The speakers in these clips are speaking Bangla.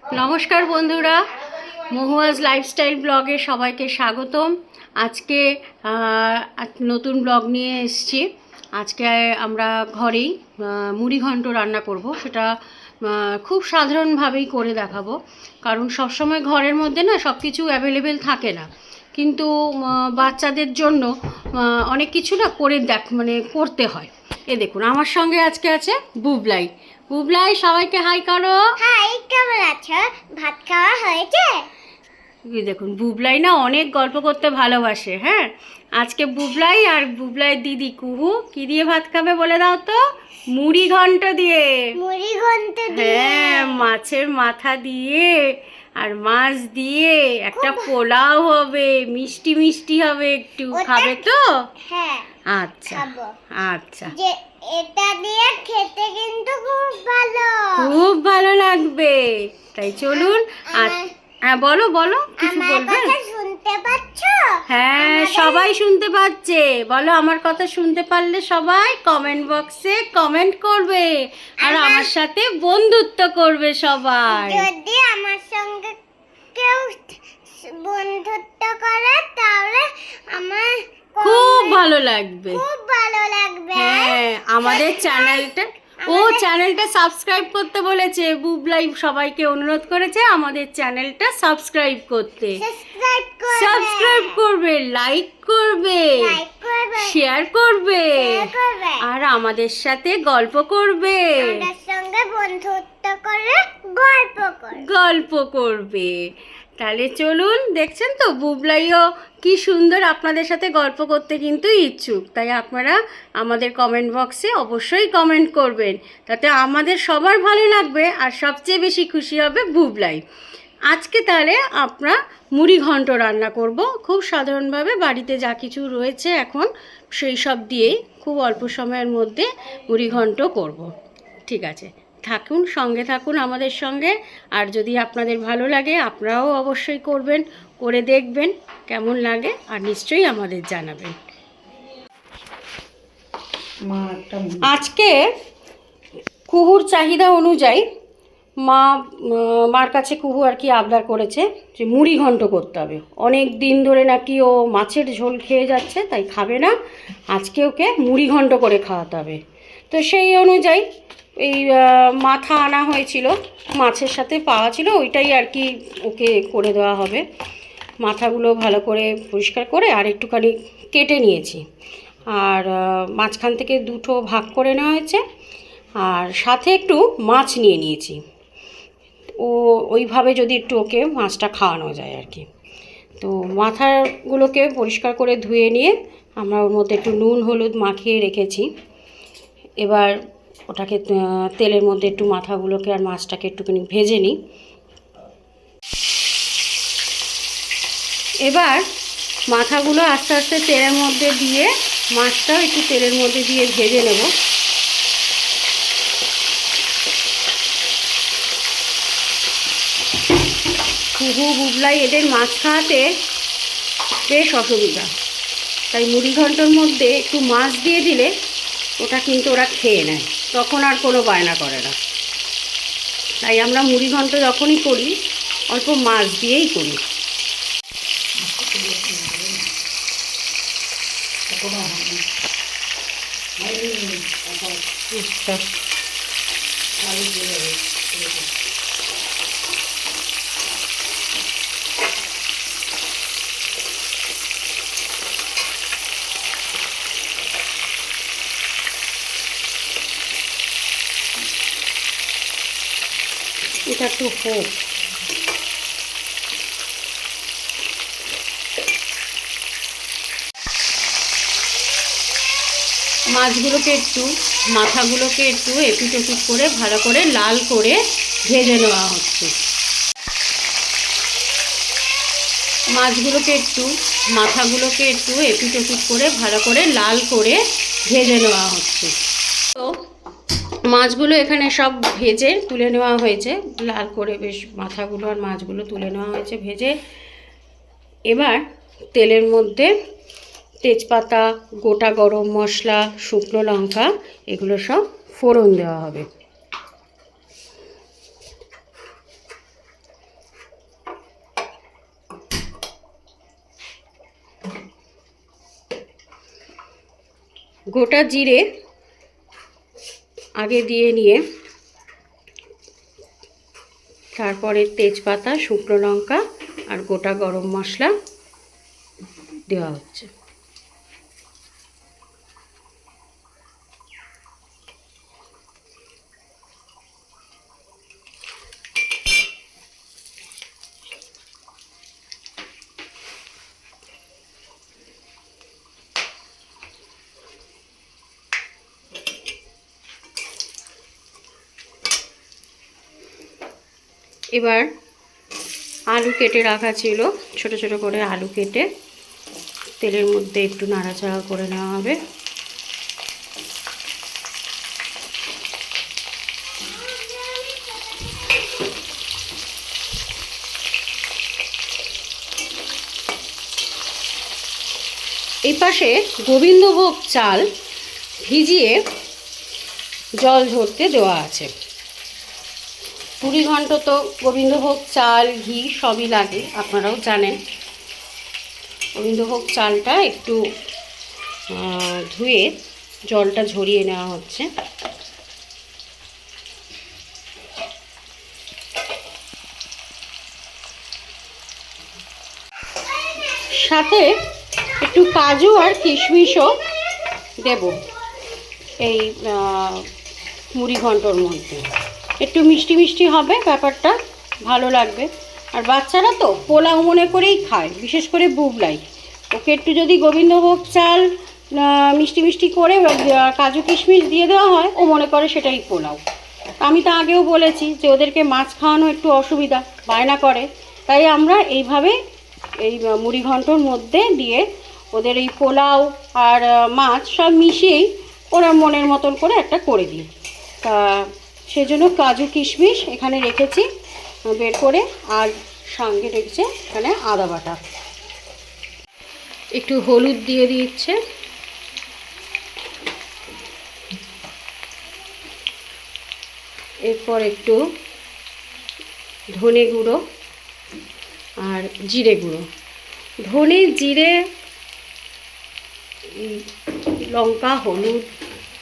নমস্কার বন্ধুরা, মহুয়াজ লাইফস্টাইল ব্লগে সবাইকে স্বাগতম। আজকে নতুন ব্লগ নিয়ে এসেছি। আজকে আমরা ঘরেই মুড়ি ঘন্ট রান্না করব। সেটা খুব সাধারণভাবেই করে দেখাবো, কারণ সবসময় ঘরের মধ্যে না সব কিছু অ্যাভেলেবেল থাকে না। কিন্তু বাচ্চাদের জন্য অনেক কিছু না করে করতে হয়। এ দেখুন, আমার সঙ্গে আজকে আছে বুবলাই। বুবলাই, সবাইকে হাই করো। হাই, কেমন আছো? ভাত খাওয়া হয়েছে? দেখুন, বুবলাই না অনেক গল্প করতে ভালোবাসে। হ্যাঁ, আজকে বুবলাই আর বুবলাই দিদি কুহু কি দিয়ে ভাত খাবে বলে দাও তো? মুড়ি ঘন্ট দিয়ে। মুড়ি ঘন্ট দিয়ে? হ্যাঁ, মাছের মাথা দিয়ে আর মাছ দিয়ে একটা পোলাও হবে, মিষ্টি মিষ্টি হবে একটু। খাবে তো? হ্যাঁ, আচ্ছা খাবো। আচ্ছা, যে এটা দিয়ে খেতে কিন্তু খুব ভালো, খুব ভালো লাগবে। তাই চলুন। হ্যাঁ, বলো বলো, কিছু বলবে? কথা শুনতে পাচ্ছো? হ্যাঁ, সবাই শুনতে পাচ্ছে। বলো, আমার কথা শুনতে পারলে সবাই কমেন্ট বক্সে কমেন্ট করবে আর আমার সাথে বন্ধুত্ব করবে সবাই। যদি আমার সঙ্গে কেউ বন্ধুত্ব করে তাহলে আমার খুব ভালো লাগবে। খুব ভালো লাগবে। হ্যাঁ, আমাদের চ্যানেলটা সাবস্ক্রাইব করতে বলেছে। বুবলাই সবাইকে অনুরোধ করেছে আমাদের চ্যানেলটা সাবস্ক্রাইব করতে। সাবস্ক্রাইব করবে, লাইক করবে, শেয়ার করবে আর আমাদের সাথে গল্প করবে। আমাদের সঙ্গে বন্ধুত্ব করে গল্প করবে। তাহলে চলুন। দেখছেন তো, বুবলাইও কি সুন্দর আপনাদের সাথে গল্প করতে কিন্তু ইচ্ছুক। তাই আপনারা আমাদের কমেন্ট বক্সে অবশ্যই কমেন্ট করবেন, তাতে আমাদের সবার ভালো লাগবে আর সবচেয়ে বেশি খুশি হবে বুবলাই। আজকে তাহলে আমরা মুড়ি ঘন্ট রান্না করব। খুব সাধারণভাবে বাড়িতে যা কিছু রয়েছে এখন সেই সব দিয়েই খুব অল্প সময়ের মধ্যে মুড়ি ঘন্ট করব। ঠিক আছে, থাকুন, সঙ্গে থাকুন আমাদের সঙ্গে। আর যদি আপনাদের ভালো লাগে আপনারাও অবশ্যই করবেন, করে দেখবেন কেমন লাগে আর নিশ্চয়ই আমাদের জানাবেন। আজকে কুহুর চাহিদা অনুযায়ী মার কাছে কুহু আর কি আবদার করেছে যে মুড়ি ঘন্ট করতে হবে। অনেক দিন ধরে নাকি ও মাছের ঝোল খেয়ে যাচ্ছে, তাই খাবে না। আজকে ওকে মুড়ি ঘন্ট করে খাওয়াতে হবে। তো সেই অনুযায়ী এই মাথা আনা হয়েছিল, মাছের সাথে পাওয়া ছিল, ওইটাই আর কি ওকে করে দেওয়া হবে। মাথাগুলো ভালো করে পরিষ্কার করে আর একটুখানি কেটে নিয়েছি, আর মাঝখান থেকে দুটো ভাগ করে নেওয়া হয়েছে, আর সাথে একটু মাছ নিয়ে নিয়েছি। ওইভাবে যদি একটু ওকে মাছটা খাওয়ানো যায় আর কি। তো মাথাগুলোকে পরিষ্কার করে ধুয়ে নিয়ে আমরা ওর মধ্যে একটু নুন হলুদ মাখিয়ে রেখেছি। এবার ওটাকে তেলের মধ্যে একটু মাথাগুলোকে আর মাছটাকে একটুখানি ভেজে নিই। এবার মাথাগুলো আস্তে আস্তে তেলের মধ্যে দিয়ে মাছটাও একটু তেলের মধ্যে দিয়ে ভেজে নেব। কুহু বুবলাই এদের মাছ খাওয়াতে বেশ অসুবিধা, তাই মুড়ি ঘন্টর মধ্যে একটু মাছ দিয়ে দিলে ওটা কিন্তু ওরা খেয়ে নেয়, তখন আর কোনো বায়না করে না। তাই আমরা মুড়ি ঘন্ট যখনই করি অল্প মাছ দিয়েই করি। এটা একটু হোক। মাছগুলোকে একটু মাথাগুলোকে একটু এপিট ওপিট করে ভালো করে লাল করে ভেজে নেওয়া হচ্ছে। মাছগুলোকে একটু মাথাগুলোকে একটু এপিট ওপিট করে ভালো করে লাল করে ভেজে নেওয়া হচ্ছে। তো মাছগুলো এখানে সব ভেজে তুলে নেওয়া হয়েছে, লাল করে বেশ মাথাগুলো আর মাছগুলো তুলে নেওয়া হয়েছে ভেজে। এবার তেলের মধ্যে তেজপাতা, গোটা গরম মশলা, শুকনো লঙ্কা এগুলো সব ফোড়ন দেওয়া হবে। গোটা জিরে আগে দিয়ে নিয়ে তারপরে তেজপাতা, শুকনো লঙ্কা আর গোটা গরম মশলা দেওয়া হচ্ছে। এবার আলু কেটে রাখা ছিল, ছোট ছোট করে আলু কেটে তেলের মধ্যে একটু নাড়াচাড়া করে নেওয়া হবে। এই পাশে গোবিন্দভোগ চাল ভিজিয়ে জল ঝরতে দেওয়া আছে। পুরি ঘন্ট তো গোবিন্দভোগ চাল, ঘি সবই লাগে, আপনারাও জানেন। গোবিন্দভোগ চালটা একটু ধুয়ে জলটা ঝরিয়ে নেওয়া হচ্ছে। সাথে একটু কাজু আর কিশমিশও দেব এই মুড়ি ঘন্টর মধ্যে। একটু মিষ্টি মিষ্টি হবে, ব্যাপারটা ভালো লাগবে। আর বাচ্চারা তো পোলাও মনে করেই খায়, বিশেষ করে বুবলাই। ওকে একটু যদি গোবিন্দভোগ চাল মিষ্টি মিষ্টি করে কাজু কিশমিশ দিয়ে দেওয়া হয়, ও মনে করে সেটাই পোলাও। আমি তো আগেও বলেছি যে ওদেরকে মাছ খাওয়ানো একটু অসুবিধা, বায়না করে, তাই আমরা এইভাবে এই মুড়ি ঘন্টর মধ্যে দিয়ে ওদের এই পোলাও আর মাছ সব মিশিয়েই ওরা মনের মতন করে একটা করে দিই। তা সেজন্য কাজু কিশমিশ এখানে রেখেছি বের করে, আর সঙ্গে রেখেছে এখানে আদা বাটা, একটু হলুদ দিয়ে দিচ্ছে, এরপর একটু ধনে গুঁড়ো আর জিরে গুঁড়ো। ধনে, জিরে, লঙ্কা, হলুদ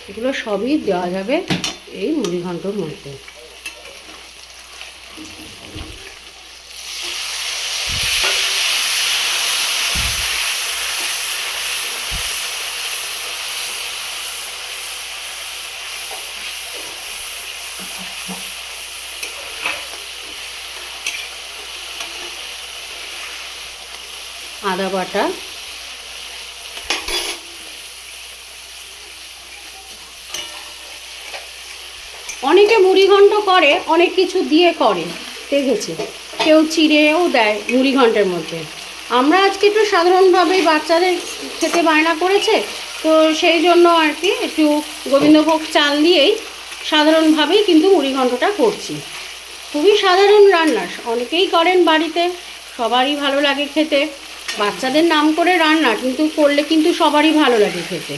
এগুলো সবই দেওয়া যাবে এই মুড়ি ঘন্টর মধ্যে। আদা বাটা, অনেকে মুড়ি ঘন্ট করে অনেক কিছু দিয়ে করে, দেখেছি কেউ চিড়েও দেয় মুড়ি ঘন্টের মধ্যে। আমরা আজকে একটু সাধারণভাবেই বাচ্চাদের খেতে বায়না করেছে, তো সেই জন্য আর কি একটু গোবিন্দভোগ চাল দিয়েই সাধারণভাবেই কিন্তু মুড়ি ঘন্টটা করছি। খুবই সাধারণ রান্না, অনেকেই করেন বাড়িতে, সবারই ভালো লাগে খেতে। বাচ্চাদের নাম করে রান্না, কিন্তু করলে কিন্তু সবারই ভালো লাগে খেতে।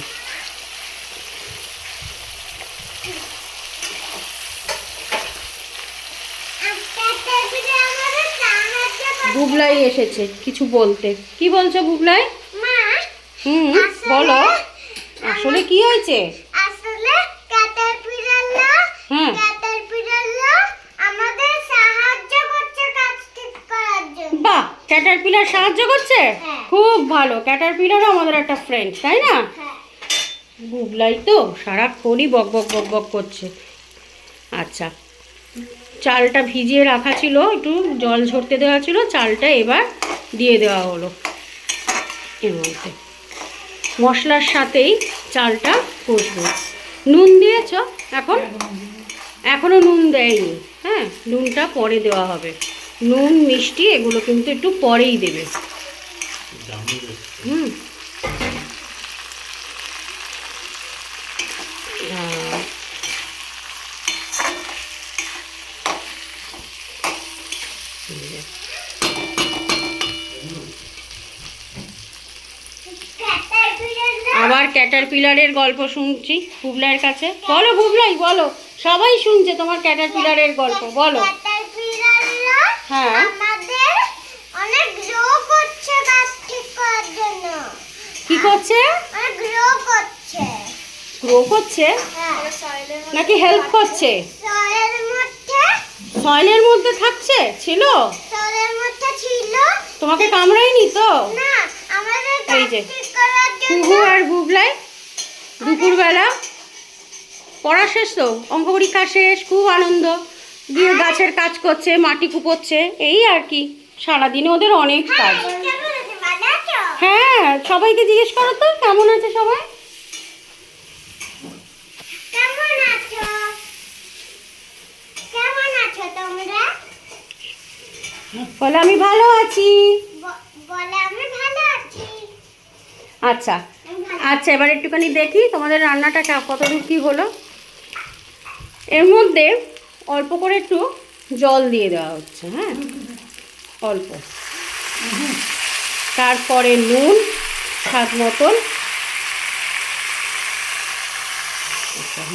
বুবলাই এসেছে কিছু বলতে। কি বলছো বুবলাই? বলো, আসলে কি হয়েছে? আসলে ক্যাটারপিলাররা আমাদের সাহায্য করছে কাজ ঠিক করার জন্য। বাহ, ক্যাটারপিলার সাহায্য করছে? খুব ভালো, ক্যাটারপিলারও আমাদের একটা ফ্রেন্ড, তাই না? বুবলাই তো সারাক্ষণই বক বক বক বক করছে। আচ্ছা, চালটা ভিজিয়ে রাখা ছিল, একটু জল ঝরতে দেওয়া ছিল, চালটা এবার দিয়ে দেওয়া হলো এর মধ্যে। মশলার সাথেই চালটা কষবে। নুন দিয়েছ এখন? এখনও নুন দেয়নি, হ্যাঁ, নুনটা পরে দেওয়া হবে। নুন, মিষ্টি এগুলো কিন্তু একটু পরেই দেবে। আবার ক্যাটারপিলারের গল্প শুনছি বুবলাইয়ের কাছে। বলো বুবলাই, বলো, সবাই শুনছে তোমার ক্যাটারপিলারের গল্প, বলো। হ্যাঁ, আমাদের অনেক গ্রো করছে কাজ ঠিক করার জন্য। কি করছে? অনেক গ্রো করছে। গ্রো করছে হ্যাঁ নাকি হেল্প করছে? সয়েলের মধ্যে থাকছে ছিল? সয়েলের মধ্যে ছিল। তোমাকে কামড়ায়নি তো? না, আমাদের এই যে প্র্যাকটিস করার জন্য কুহু আর বুবলাই দুপুরবেলা পড়া শেষ তো, অঙ্ক পরীক্ষা শেষ, খুব আনন্দ দিয়ে গাছের কাজ করছে, মাটি কুপোচ্ছে, এই আর কি। সারাদিনে ওদের অনেক কাজ। কেমন আছে, ভালো আছো? হ্যাঁ, সবাইকে জিজ্ঞেস করো তো কেমন আছে সবাই। কেমন আছো? কেমন আছো তোমরা? বলে আমি ভালো আছি। বলে আমি ভালো আছি। আচ্ছা আমি ভালো আচ্ছা, এবার একটুখানি দেখি তোমাদের রান্নাটা কতদূর কী হলো। এর মধ্যে অল্প করে একটু জল দিয়ে দেওয়া হচ্ছে, হ্যাঁ অল্প, তারপরে নুন স্বাদ মতন।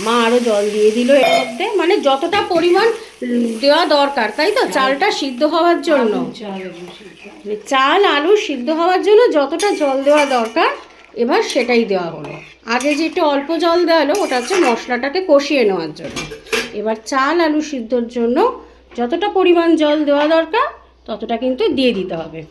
মা আরও জল দিয়ে দিল এর মধ্যে, মানে যতটা পরিমাণ দেওয়া দরকার, তাই তো, চালটা সিদ্ধ হওয়ার জন্য, চাল আলু সিদ্ধ হওয়ার জন্য যতটা জল দেওয়া দরকার এবার সেটাই দেওয়া হলো। আগে যেটা অল্প জল দেওয়া হলো ওটা হচ্ছে মশলাটাকে কষিয়ে নেওয়ার জন্য। এবার চাল আলু সিদ্ধর জন্য যতটা পরিমাণ জল দেওয়া দরকার ততটা কিন্তু দিয়ে দিতে হবে।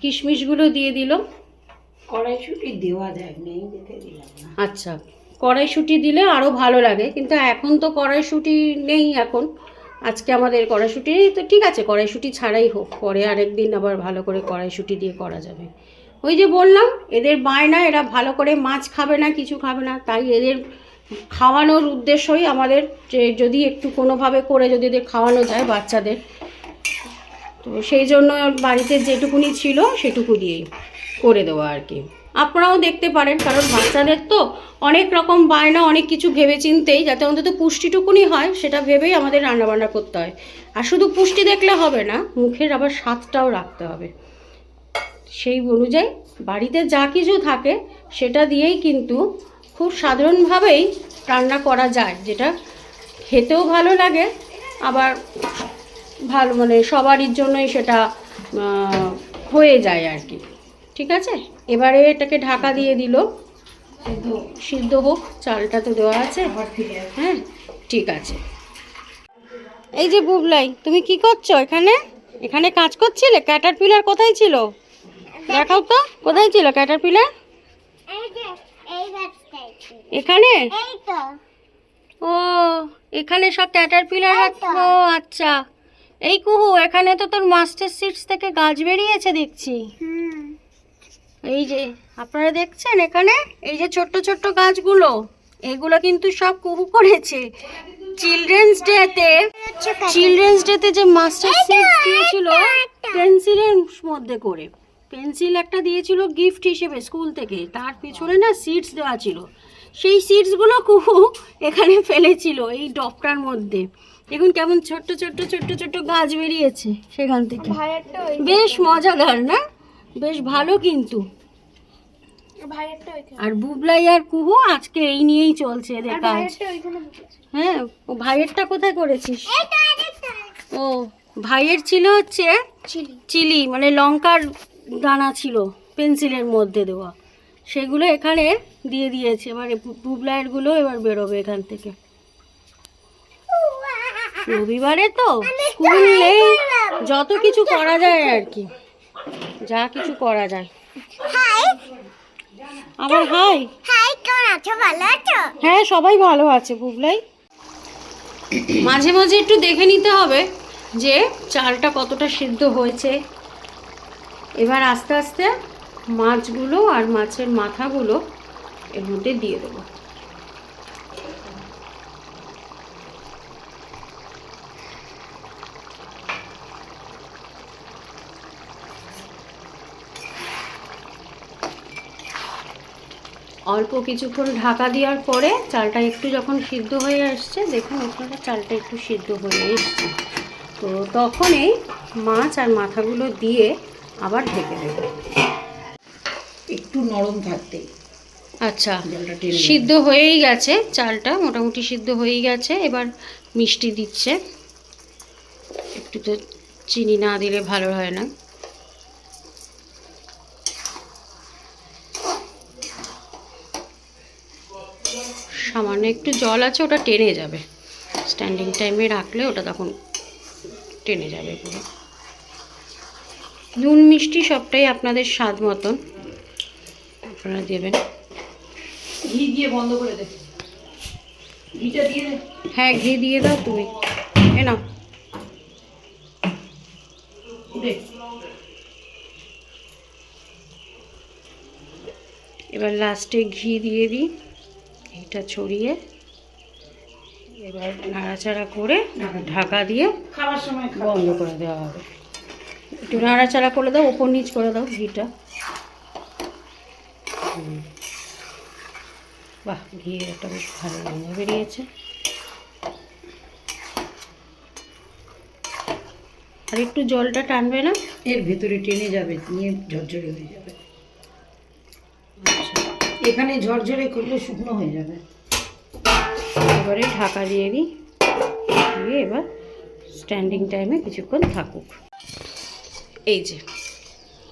কিশমিশগুলো দিয়ে দিল। কড়াইশুঁটি দেওয়া যায়, নেই দেখে দিলাম না। আচ্ছা, কড়াইশুঁটি দিলে আরও ভালো লাগে, কিন্তু এখন তো কড়াইশুঁটি নেই এখন। আজকে আমাদের কড়াইশুঁটি নেই তো ঠিক আছে, কড়াইশুঁটি ছাড়াই হোক, পরে আরেক দিন আবার ভালো করে কড়াইশুঁটি দিয়ে করা যাবে। ওই যে বললাম এদের বায়না, এরা ভালো করে মাছ খাবে না, কিছু খাবে না, তাই এদের খাওয়ানোর উদ্দেশ্যই আমাদের, যে যদি একটু কোনোভাবে করে যদি এদের খাওয়ানো যায় বাচ্চাদের, তো সেই জন্য বাড়িতে যেটুকুনি ছিল সেটুকু দিয়েই করে দেওয়া আর কি। আপনারাও দেখতে পারেন, কারণ বাচ্চাদের তো অনেক রকম বায়না, অনেক কিছু ভেবে চিন্তেই, যাতে অন্তত পুষ্টিটুকুনি হয় সেটা ভেবেই আমাদের রান্নাবান্না করতে হয়। আর শুধু পুষ্টি দেখলে হবে না, মুখের আবার স্বাদটাও রাখতে হবে। সেই অনুযায়ী বাড়িতে যা কিছু থাকে সেটা দিয়েই কিন্তু খুব সাধারণভাবেই রান্না করা যায়, যেটা খেতেও ভালো লাগে, আবার ভালো মানে সবারই জন্যই সেটা হয়ে যায় আর কি। ঠিক আছে, এবারে এটাকে ঢাকা দিয়ে দিল, সিদ্ধ হোক, চালটা তো দেওয়া আছে। হ্যাঁ ঠিক আছে। এই যে বুবলাই, তুমি কি করছো এখানে? এখানে কাজ করছিলে? ক্যাটারপিলার কোথায় ছিল দেখাও তো, কোথায় ছিল ক্যাটারপিলার? এই যে এই গাছটাই ছিল। এখানে? এই তো। ও, এখানে সব ক্যাটারপিলার। ও আচ্ছা, এই কুহু, এখানে তো তোর মাস্টার সিডস থেকে গাছ বেরিয়েছে দেখছি। এই যে আপনারা দেখছেন এখানে, এই যে ছোট্ট ছোট্ট গাছগুলো, এগুলো কিন্তু সব কুহু করেছে। চিলড্রেন্স ডেতে যে মাস্টার সিডস দিয়েছিল পেন্সিলের মধ্যে করে, পেন্সিল একটা দিয়েছিল গিফট হিসেবে স্কুল থেকে, তার পিছনে না সিডস দেওয়া ছিল, সেই সিডসগুলো কুহু এখানে ফেলেছিল এই ডবটার মধ্যে। দেখুন কেমন ছোট্ট ছোট্ট ছোট্ট ছোট্ট গাছ বেরিয়েছে সেখান থেকে। বেশ মজাদার না, বেশ ভালো কিন্তু। আর বুবলাই আর কুহু আজকে এই নিয়েই চলছে এদের কাজ। হ্যাঁ, ও ভাইয়েরটা কোথায় করেছিস? ও ভাইয়ের ছিল হচ্ছে চিলি, মানে লঙ্কার দানা ছিল পেন্সিলের মধ্যে দেওয়া, সেগুলো এখানে দিয়ে দিয়েছে। এবারে বুবলাইয়েরগুলো এবার বেরোবে এখান থেকে। রবিবারে তো স্কুল নেই, যত কিছু করা যায় আর কি, যা কিছু করা যায়। আবার হাই হাই, কেমন আছো, ভালো আছো? হ্যাঁ সবাই ভালো আছে বুবলাই। মাঝে মাঝে একটু দেখে নিতে হবে যে চালটা কতটা সিদ্ধ হয়েছে। এবার আস্তে আস্তে মাছগুলো আর মাছের মাথাগুলো এর মধ্যে দিয়ে দেবো। অল্প কিছুক্ষণ ঢাকা দেওয়ার পরে চালটা একটু যখন সিদ্ধ হয়ে আসছে, দেখুন আপনারা চালটা একটু সিদ্ধ হয়ে এসছে, তো তখনই মাছ আর মাথাগুলো দিয়ে আবার ঢেকে দেব। একটু নরম থাকতে। আচ্ছা, জলটা টেনে যাবে। সিদ্ধ হয়েই গেছে, চালটা মোটামুটি সিদ্ধ হয়েই গেছে। এবার মিষ্টি দিচ্ছে, একটু তো চিনি না দিলে ভালো হয় না। সামান্য একটু জল আছে, ওটা টেনে যাবে। স্ট্যান্ডিং টাইমে রাখলে ওটা তখন টেনে যাবে পুরো। নুন মিষ্টি সবটাই আপনাদের স্বাদ মতন আপনারা দেবেন। ঘি দিয়ে বন্ধ করে দে, ঘিটা দিয়ে দে। হ্যাঁ, ঘি দিয়ে দাও তুমি, এ নাও। দে। এবার লাস্টে ঘি দিয়ে দিই, ঘিটা ছড়িয়ে এবার নাড়াচাড়া করে ঢাকা দিয়ে খাবার সময় বন্ধ করে দেওয়া হবে। একটু নাড়াচাড়া করে দাও, ওপর নিচ করে দাও ঘিটা। বাহ, ঘিয়ের একটা বেশ ভালো গন্ধ বেরিয়েছে। আর একটু জলটা টানবে না? এর ভেতরে টেনে যাবে, নিয়ে ঝরঝরে হয়ে যাবে। আচ্ছা, এখানে ঝরঝরে করলে শুকনো হয়ে যাবে। এবারে ঢাকা দিয়ে দিই, দিয়ে এবার স্ট্যান্ডিং টাইমে কিছুক্ষণ থাকুক। এই যে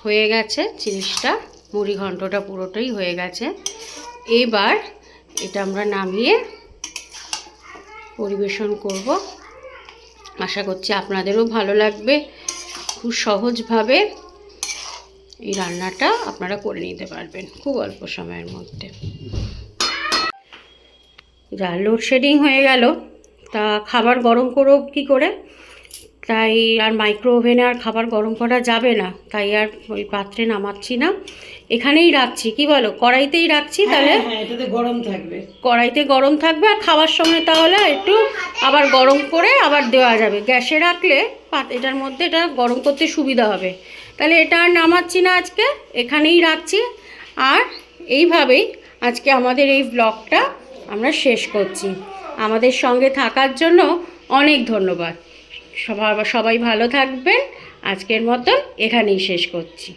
হয়ে গেছে জিনিসটা, মুড়ি ঘন্টটা পুরোটাই হয়ে গেছে। এবার এটা আমরা নামিয়ে পরিবেশন করব। আশা করছি আপনাদেরও ভালো লাগবে। খুব সহজভাবে এই রান্নাটা আপনারা করে নিতে পারবেন খুব অল্প সময়ের মধ্যে। যা লোডশেডিং হয়ে গেল, তা খাবার গরম করো কী করে? তাই আর মাইক্রো ওভেনে আর খাবার গরম করা যাবে না, তাই আর ওই পাত্রে নামাচ্ছি না, এখানেই রাখছি। কি বলো, কড়াইতেই রাখছি তাহলে? হ্যাঁ, এটাতে গরম থাকবে। কড়াইতে গরম থাকবে, আর খাওয়ার সময় তাহলে একটু আবার গরম করে আবার দেওয়া যাবে। গ্যাসে রাখলে এটার মধ্যে এটা গরম করতে সুবিধা হবে। তাহলে এটা আর নামাচ্ছি না, আজকে এখানেই রাখছি। আর এইভাবেই আজকে আমাদের এই ব্লগটা আমরা শেষ করছি। আমাদের সঙ্গে থাকার জন্য অনেক ধন্যবাদ। সবাই ভালো থাকবেন। আজকের মতন এখানেই শেষ করছি।